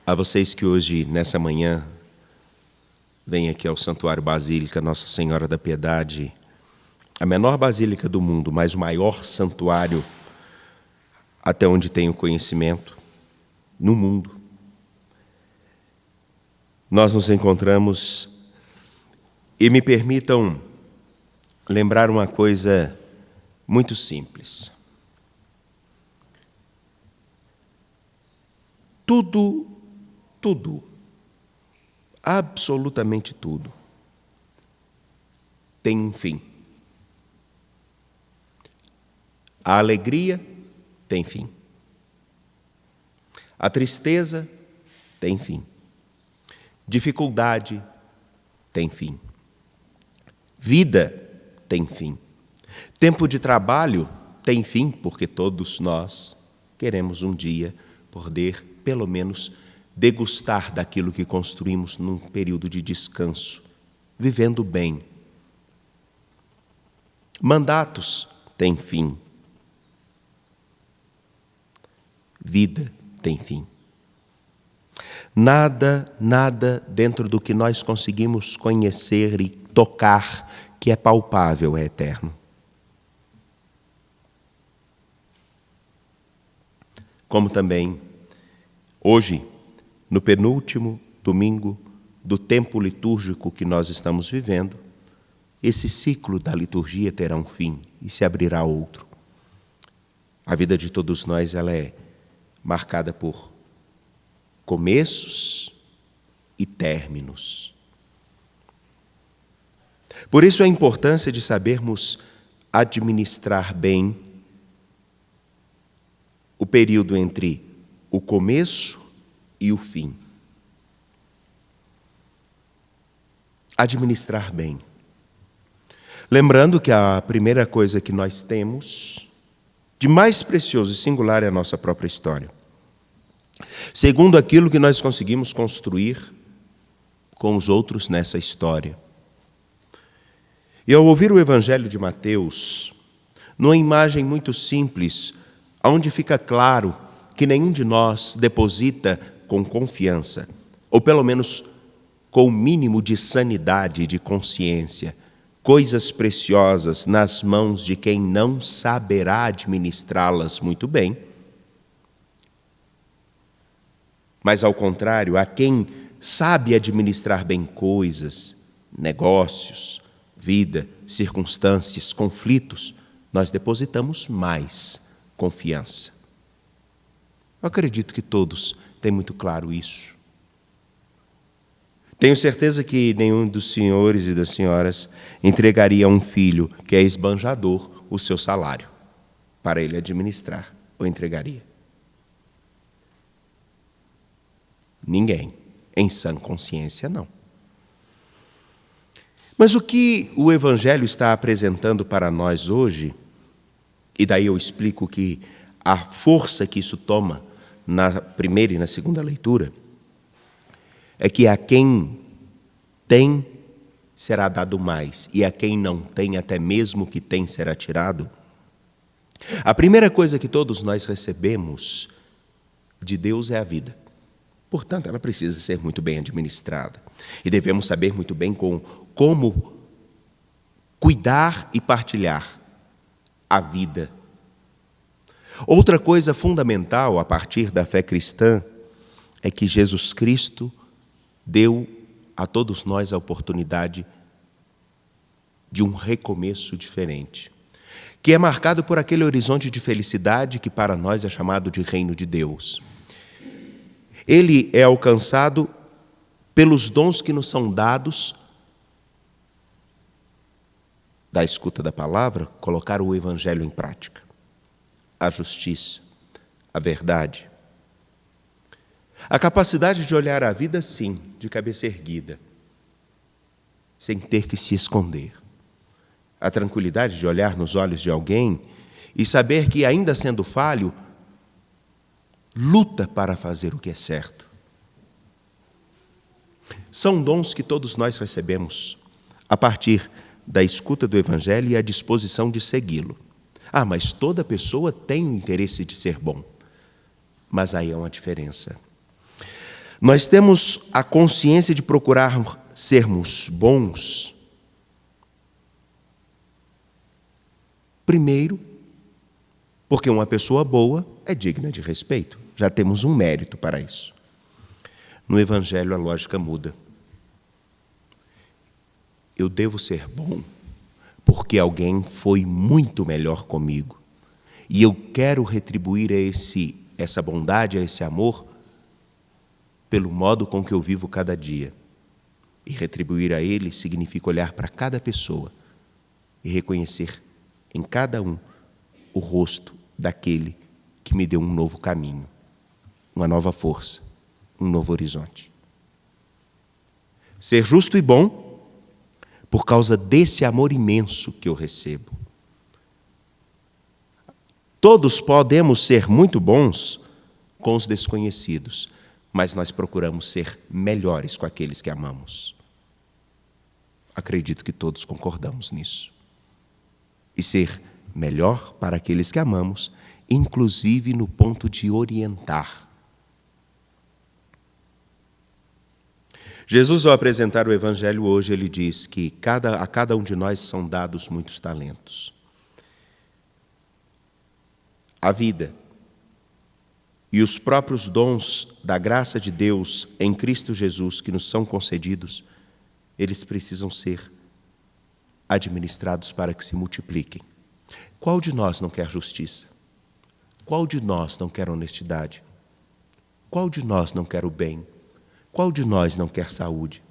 A vocês que hoje, nessa manhã, vêm aqui ao Santuário Basílica Nossa Senhora da Piedade, a menor basílica do mundo, mas o maior santuário, até onde tenho conhecimento, no mundo. Nós nos encontramos e me permitam lembrar uma coisa muito simples. Tudo, absolutamente tudo, tem um fim. A alegria tem fim. A tristeza tem fim. Dificuldade tem fim. Vida tem fim. Tempo de trabalho tem fim, porque todos nós queremos um dia poder, pelo menos, degustar daquilo que construímos num período de descanso, vivendo bem. Mandatos têm fim. Vida tem fim. Nada dentro do que nós conseguimos conhecer e tocar, que é palpável, é eterno. Como também, hoje, no penúltimo domingo do tempo litúrgico que nós estamos vivendo, esse ciclo da liturgia terá um fim e se abrirá outro. A vida de todos nós, ela é marcada por começos e términos. Por isso a importância de sabermos administrar bem o período entre o começo e o fim. Administrar bem. Lembrando que a primeira coisa que nós temos de mais precioso e singular é a nossa própria história. Segundo, aquilo que nós conseguimos construir com os outros nessa história. E ao ouvir o Evangelho de Mateus, numa imagem muito simples, onde fica claro que nenhum de nós deposita com confiança, ou pelo menos com o mínimo de sanidade e de consciência, coisas preciosas nas mãos de quem não saberá administrá-las muito bem, mas, ao contrário, a quem sabe administrar bem coisas, negócios, vida, circunstâncias, conflitos, nós depositamos mais confiança. Eu acredito que todos têm muito claro isso. Tenho certeza que nenhum dos senhores e das senhoras entregaria a um filho que é esbanjador o seu salário para ele administrar, ou entregaria. Ninguém, em sã consciência, não. Mas o que o Evangelho está apresentando para nós hoje, e daí eu explico que a força que isso toma na primeira e na segunda leitura, é que a quem tem será dado mais, e a quem não tem, até mesmo que tem, será tirado. A primeira coisa que todos nós recebemos de Deus é a vida. Portanto, ela precisa ser muito bem administrada. E devemos saber muito bem como cuidar e partilhar a vida. Outra coisa fundamental a partir da fé cristã é que Jesus Cristo deu a todos nós a oportunidade de um recomeço diferente, que é marcado por aquele horizonte de felicidade que para nós é chamado de reino de Deus. Ele é alcançado pelos dons que nos são dados da escuta da palavra, colocar o Evangelho em prática. A justiça, a verdade. A capacidade de olhar a vida, sim, de cabeça erguida, sem ter que se esconder. A tranquilidade de olhar nos olhos de alguém e saber que, ainda sendo falho, luta para fazer o que é certo. São dons que todos nós recebemos a partir da escuta do Evangelho e a disposição de segui-lo. Mas toda pessoa tem o interesse de ser bom. Mas aí há uma diferença. Nós temos a consciência de procurar sermos bons, primeiro, porque uma pessoa boa é digna de respeito. Já temos um mérito para isso. No Evangelho, a lógica muda. Eu devo ser bom porque alguém foi muito melhor comigo. E eu quero retribuir essa bondade, a esse amor, pelo modo com que eu vivo cada dia. E retribuir a ele significa olhar para cada pessoa e reconhecer em cada um o rosto daquele que me deu um novo caminho, uma nova força, um novo horizonte. Ser justo e bom por causa desse amor imenso que eu recebo. Todos podemos ser muito bons com os desconhecidos, mas nós procuramos ser melhores com aqueles que amamos. Acredito que todos concordamos nisso. E ser melhor para aqueles que amamos, inclusive no ponto de orientar. Jesus, ao apresentar o Evangelho hoje, ele diz que a cada um de nós são dados muitos talentos. A vida e os próprios dons da graça de Deus em Cristo Jesus que nos são concedidos, eles precisam ser administrados para que se multipliquem. Qual de nós não quer justiça? Qual de nós não quer honestidade? Qual de nós não quer o bem? Qual de nós não quer saúde?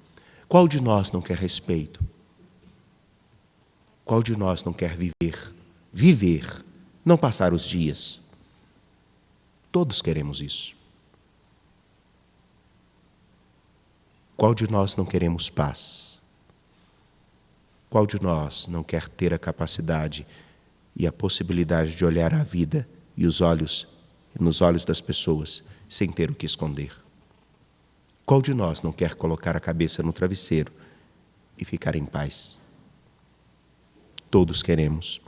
Qual de nós não quer respeito? Qual de nós não quer viver? Viver, não passar os dias. Todos queremos isso. Qual de nós não queremos paz? Qual de nós não quer ter a capacidade e a possibilidade de olhar a vida e nos olhos das pessoas sem ter o que esconder? Qual de nós não quer colocar a cabeça no travesseiro e ficar em paz? Todos queremos.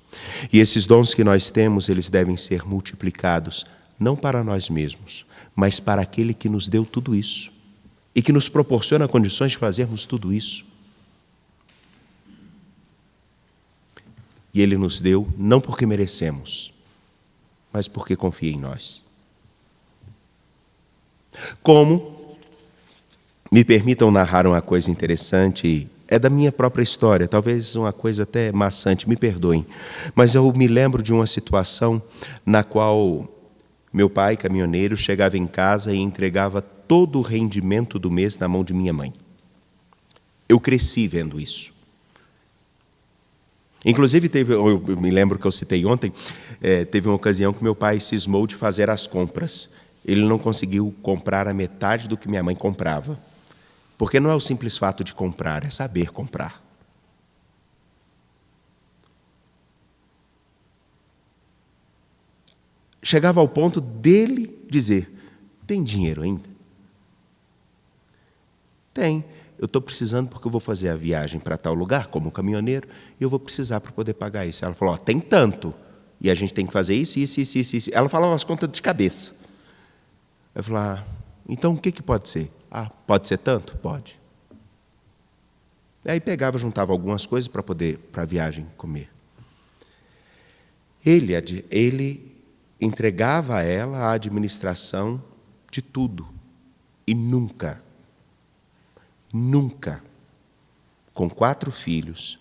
E esses dons que nós temos, eles devem ser multiplicados, não para nós mesmos, mas para aquele que nos deu tudo isso e que nos proporciona condições de fazermos tudo isso. E ele nos deu não porque merecemos, mas porque confia em nós. Como? Me permitam narrar uma coisa interessante, é da minha própria história, talvez uma coisa até maçante, me perdoem, mas eu me lembro de uma situação na qual meu pai, caminhoneiro, chegava em casa e entregava todo o rendimento do mês na mão de minha mãe. Eu cresci vendo isso. Inclusive, eu me lembro que eu citei ontem, teve uma ocasião que meu pai cismou de fazer as compras. Ele não conseguiu comprar a metade do que minha mãe comprava. Porque não é o simples fato de comprar, é saber comprar. Chegava ao ponto dele dizer, tem dinheiro ainda? Tem. Eu estou precisando porque eu vou fazer a viagem para tal lugar, como caminhoneiro, e eu vou precisar para poder pagar isso. Ela falou, tem tanto, e a gente tem que fazer isso. Ela falava as contas de cabeça. Eu falei, então o que pode ser? Pode ser tanto? Pode. Aí pegava, juntava algumas coisas para poder, para a viagem, comer. Ele entregava a ela a administração de tudo. E nunca, com 4 filhos,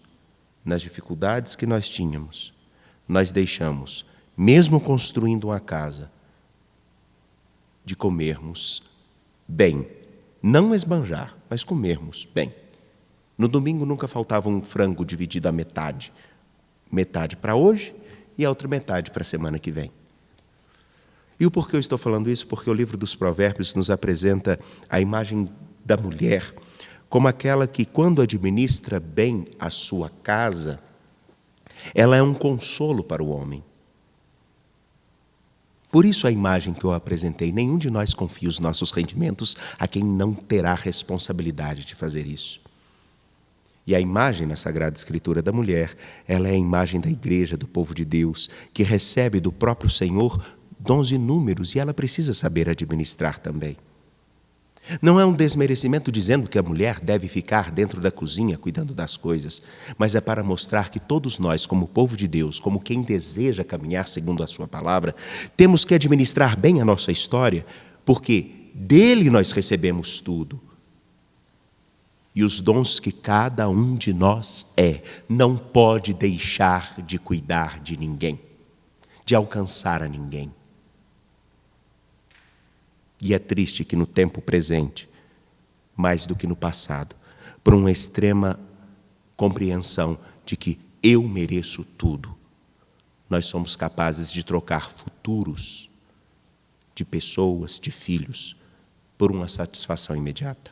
nas dificuldades que nós tínhamos, nós deixamos, mesmo construindo uma casa, de comermos bem. Não esbanjar, mas comermos bem. No domingo nunca faltava um frango dividido à metade. Metade para hoje e a outra metade para a semana que vem. E o porquê eu estou falando isso? Porque o livro dos Provérbios nos apresenta a imagem da mulher como aquela que, quando administra bem a sua casa, ela é um consolo para o homem. Por isso a imagem que eu apresentei, nenhum de nós confia os nossos rendimentos a quem não terá responsabilidade de fazer isso. E a imagem na Sagrada Escritura da mulher, ela é a imagem da igreja, do povo de Deus, que recebe do próprio Senhor dons inúmeros e ela precisa saber administrar também. Não é um desmerecimento dizendo que a mulher deve ficar dentro da cozinha cuidando das coisas, mas é para mostrar que todos nós, como povo de Deus, como quem deseja caminhar segundo a sua palavra, temos que administrar bem a nossa história, porque dele nós recebemos tudo. E os dons que cada um de nós não pode deixar de cuidar de ninguém, de alcançar a ninguém. E é triste que no tempo presente, mais do que no passado, por uma extrema compreensão de que eu mereço tudo, nós somos capazes de trocar futuros de pessoas, de filhos, por uma satisfação imediata.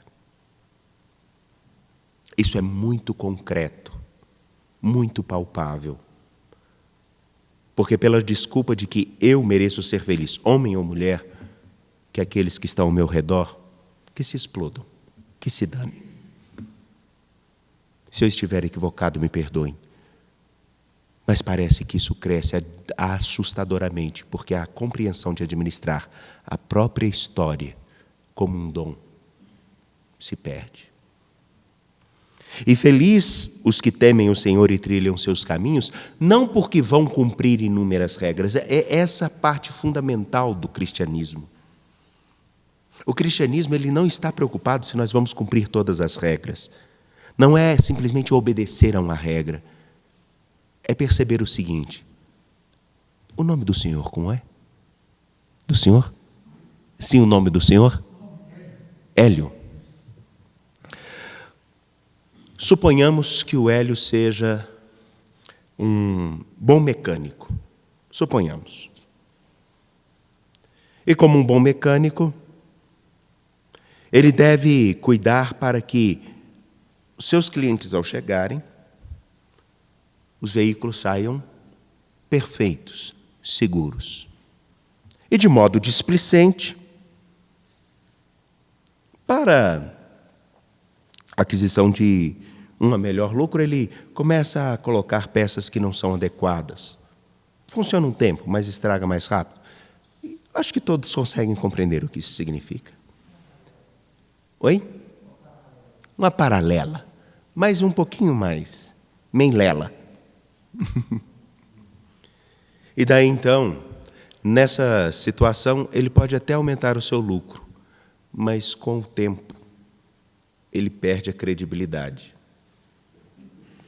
Isso é muito concreto, muito palpável. Porque pela desculpa de que eu mereço ser feliz, homem ou mulher, que aqueles que estão ao meu redor, que se explodam, que se danem. Se eu estiver equivocado, me perdoem. Mas parece que isso cresce assustadoramente, porque a compreensão de administrar a própria história como um dom se perde. E feliz os que temem o Senhor e trilham seus caminhos, não porque vão cumprir inúmeras regras, é essa parte fundamental do cristianismo. O cristianismo ele não está preocupado se nós vamos cumprir todas as regras. Não é simplesmente obedecer a uma regra. É perceber o seguinte: o nome do Senhor como é? Do Senhor? Sim, o nome do Senhor? Hélio. Suponhamos que o Hélio seja um bom mecânico. Suponhamos. E como um bom mecânico, ele deve cuidar para que os seus clientes, ao chegarem, os veículos saiam perfeitos, seguros. E de modo displicente, para a aquisição de uma melhor lucro, ele começa a colocar peças que não são adequadas. Funciona um tempo, mas estraga mais rápido. E acho que todos conseguem compreender o que isso significa. Oi? Uma paralela, mas um pouquinho mais menlela. E daí então, nessa situação, ele pode até aumentar o seu lucro, mas com o tempo, ele perde a credibilidade.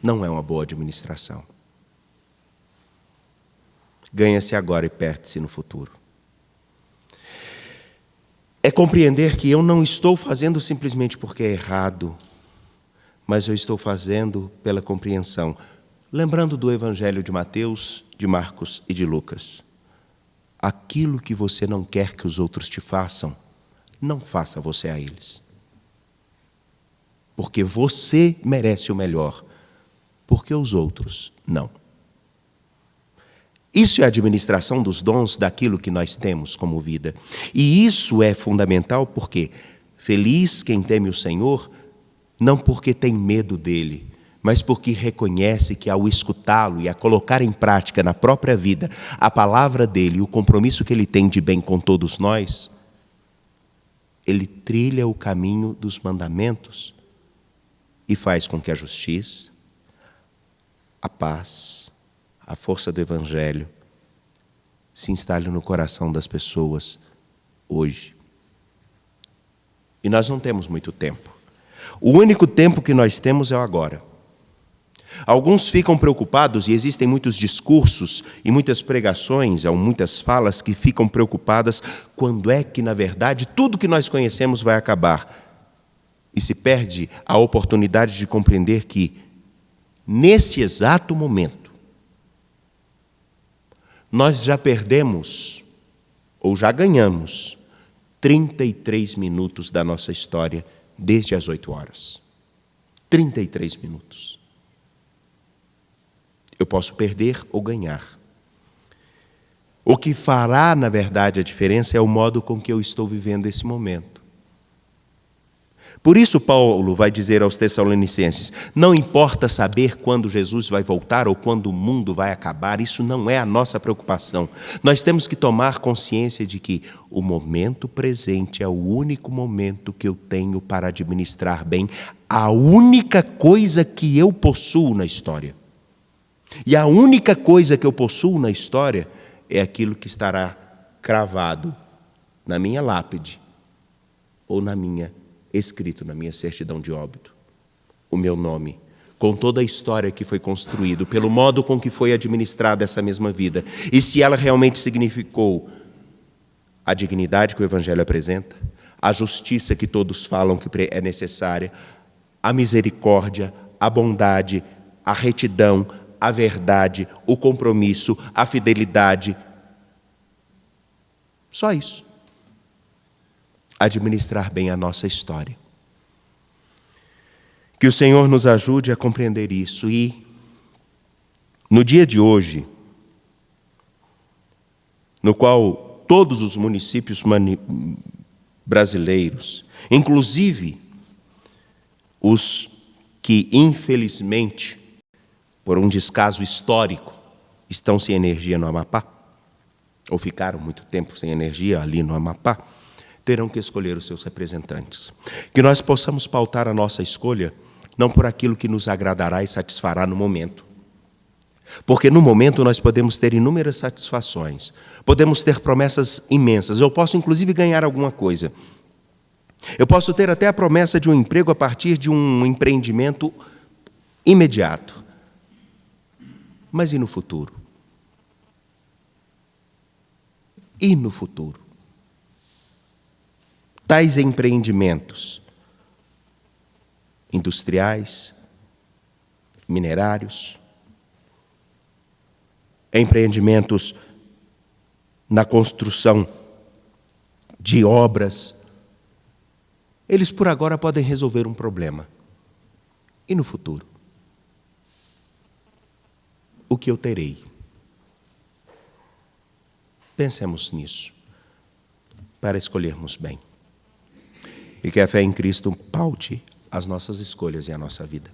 Não é uma boa administração. Ganha-se agora e perde-se no futuro. É compreender que eu não estou fazendo simplesmente porque é errado, mas eu estou fazendo pela compreensão. Lembrando do Evangelho de Mateus, de Marcos e de Lucas. Aquilo que você não quer que os outros te façam, não faça você a eles. Porque você merece o melhor, porque os outros não. Isso é a administração dos dons daquilo que nós temos como vida. E isso é fundamental porque feliz quem teme o Senhor, não porque tem medo dele, mas porque reconhece que ao escutá-lo e a colocar em prática na própria vida a palavra dele e o compromisso que ele tem de bem com todos nós, ele trilha o caminho dos mandamentos e faz com que a justiça, a paz, a força do Evangelho se instale no coração das pessoas hoje. E nós não temos muito tempo. O único tempo que nós temos é o agora. Alguns ficam preocupados, e existem muitos discursos e muitas pregações, muitas falas que ficam preocupadas quando é que, na verdade, tudo que nós conhecemos vai acabar. E se perde a oportunidade de compreender que, nesse exato momento, nós já perdemos, ou já ganhamos, 33 minutos da nossa história desde as 8 horas. 33 minutos. Eu posso perder ou ganhar. O que fará, na verdade, a diferença é o modo com que eu estou vivendo esse momento. Por isso Paulo vai dizer aos Tessalonicenses: não importa saber quando Jesus vai voltar ou quando o mundo vai acabar, isso não é a nossa preocupação. Nós temos que tomar consciência de que o momento presente é o único momento que eu tenho para administrar bem a única coisa que eu possuo na história. E a única coisa que eu possuo na história é aquilo que estará cravado na minha lápide ou escrito na minha certidão de óbito. O meu nome, com toda a história que foi construído, pelo modo com que foi administrada essa mesma vida. E se ela realmente significou a dignidade que o Evangelho apresenta, a justiça que todos falam que é necessária, a misericórdia, a bondade, a retidão, a verdade, o compromisso, a fidelidade. Só isso. Administrar bem a nossa história. Que o Senhor nos ajude a compreender isso. E, no dia de hoje, no qual todos os municípios brasileiros, inclusive os que, infelizmente, por um descaso histórico, estão sem energia no Amapá, ou ficaram muito tempo sem energia ali no Amapá, terão que escolher os seus representantes. Que nós possamos pautar a nossa escolha não por aquilo que nos agradará e satisfará no momento. Porque no momento nós podemos ter inúmeras satisfações, podemos ter promessas imensas, eu posso inclusive ganhar alguma coisa. Eu posso ter até a promessa de um emprego a partir de um empreendimento imediato. Mas e no futuro? E no futuro? Tais empreendimentos industriais, minerários, empreendimentos na construção de obras, eles por agora podem resolver um problema. E no futuro? O que eu terei? Pensemos nisso, para escolhermos bem. E que a fé em Cristo paute as nossas escolhas e a nossa vida.